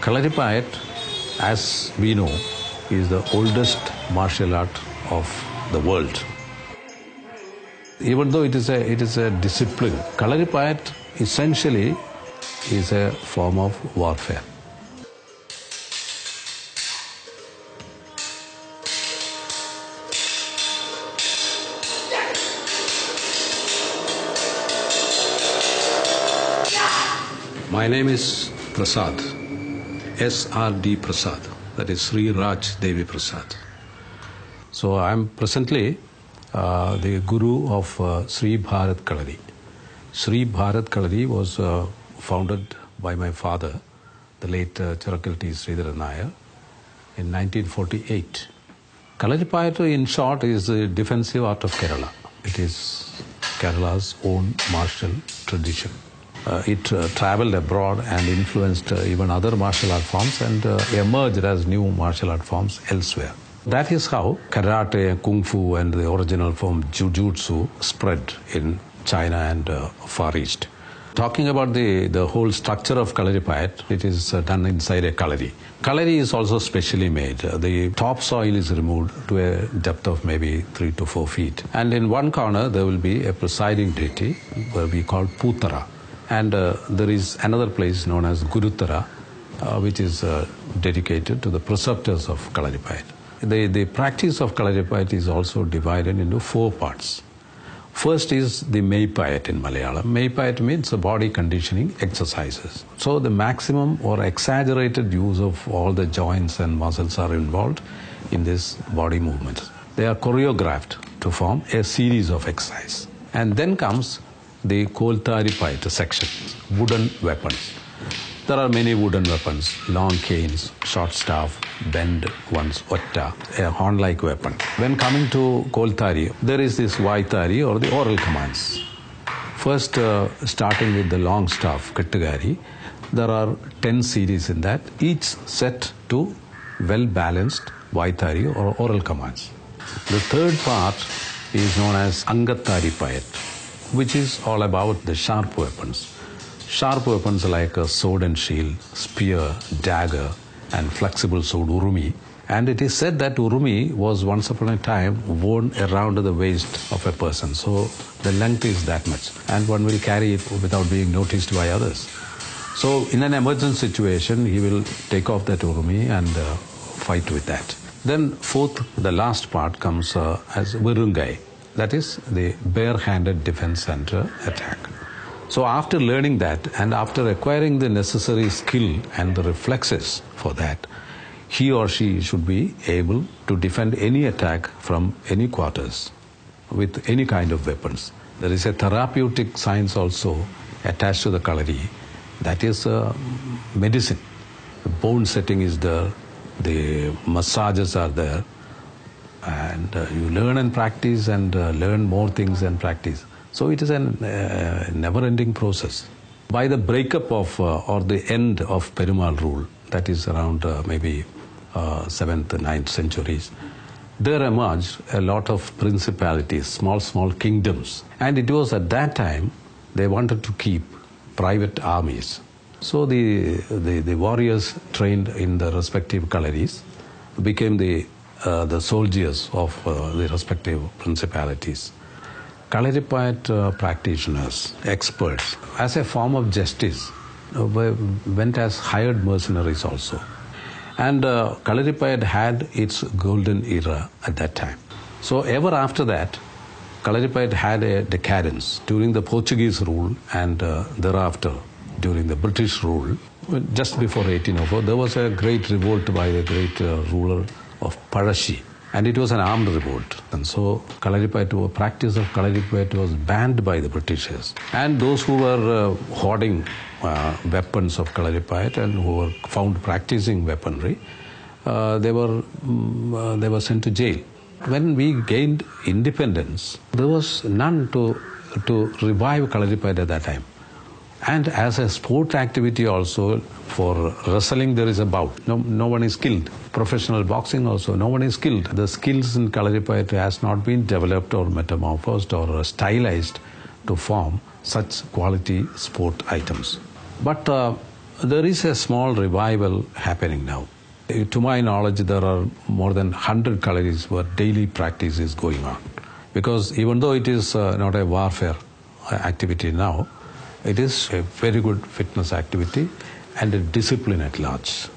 Kalaripayattu, as we know, is the oldest martial art of the world. Even though it is a discipline, Kalaripayattu essentially is a form of warfare. My name is Prasad, S.R.D. Prasad, that is Sri Raj Devi Prasad. So I am presently the guru of Sri Bharat Kalari. Sri Bharat Kalari was founded by my father, the late Chirakalti Sridhara Nair, in 1948. Kalaripayattu, in short, is the defensive art of Kerala. It is Kerala's own martial tradition. It traveled abroad and influenced even other martial art forms and emerged as new martial art forms elsewhere. That is how karate, kung fu and the original form jujutsu spread in China and Far East. Talking about the whole structure of Kalaripayattu, it is done inside a kalari. Kalari is also specially made. The topsoil is removed to a depth of maybe 3 to 4 feet. And in one corner there will be a presiding deity where we call Putara. And there is another place known as Gurutara, which is dedicated to the preceptors of Kalaripayattu. The practice of Kalaripayattu is also divided into 4 parts. First is the Meipayattu in Malayalam. Meipayattu means body conditioning exercises. So the maximum or exaggerated use of all the joints and muscles are involved in this body movements. They are choreographed to form a series of exercises. And then comes the Koltaripayattu section, wooden weapons. There are many wooden weapons, long canes, short staff, bend ones, otta, a horn-like weapon. When coming to Koltari, there is this Vaitari or the oral commands. First, starting with the long staff, Kettugari, there are 10 series in that, each set to well-balanced Vaitari or oral commands. The third part is known as Angattaripayattu, which is all about the sharp weapons. Sharp weapons like a sword and shield, spear, dagger, and flexible sword urumi. And it is said that urumi was once upon a time worn around the waist of a person. So the length is that much. And one will carry it without being noticed by others. So in an emergency situation, he will take off that urumi and fight with that. Then fourth, the last part comes as virungai. That is the bare-handed defense and attack. So after learning that and after acquiring the necessary skill and the reflexes for that, he or she should be able to defend any attack from any quarters with any kind of weapons. There is a therapeutic science also attached to the kalari. That is medicine. The bone setting is there, the massages are there, and you learn and practice and learn more things and practice. So it is a never-ending process. By the breakup of or the end of Perumal rule, that is around maybe 7th, 9th centuries, there emerged a lot of principalities, small kingdoms. And it was at that time they wanted to keep private armies. So the warriors trained in the respective kalaris became the soldiers of the respective principalities. Kalaripayattu practitioners, experts, as a form of justice, went as hired mercenaries also. And Kalaripayattu had its golden era at that time. So ever after that, Kalaripayattu had a decadence during the Portuguese rule and thereafter during the British rule. Just before 1804, there was a great revolt by the great ruler of Palashi. And it was an armed revolt. And so Kalaripayattu, practice of Kalaripayattu was banned by the Britishers. And those who were hoarding weapons of Kalaripayattu and who were found practicing weaponry, they were sent to jail. When we gained independence, there was none to revive Kalaripayattu at that time. And as a sport activity also, for wrestling there is a bout. No one is killed. Professional boxing also, no one is killed. The skills in Kalaripayattu has not been developed or metamorphosed or stylized to form such quality sport items. But There is a small revival happening now. To my knowledge, there are more than 100 colleges where daily practice is going on. Because even though it is not a warfare activity now, it is a very good fitness activity and a discipline at large.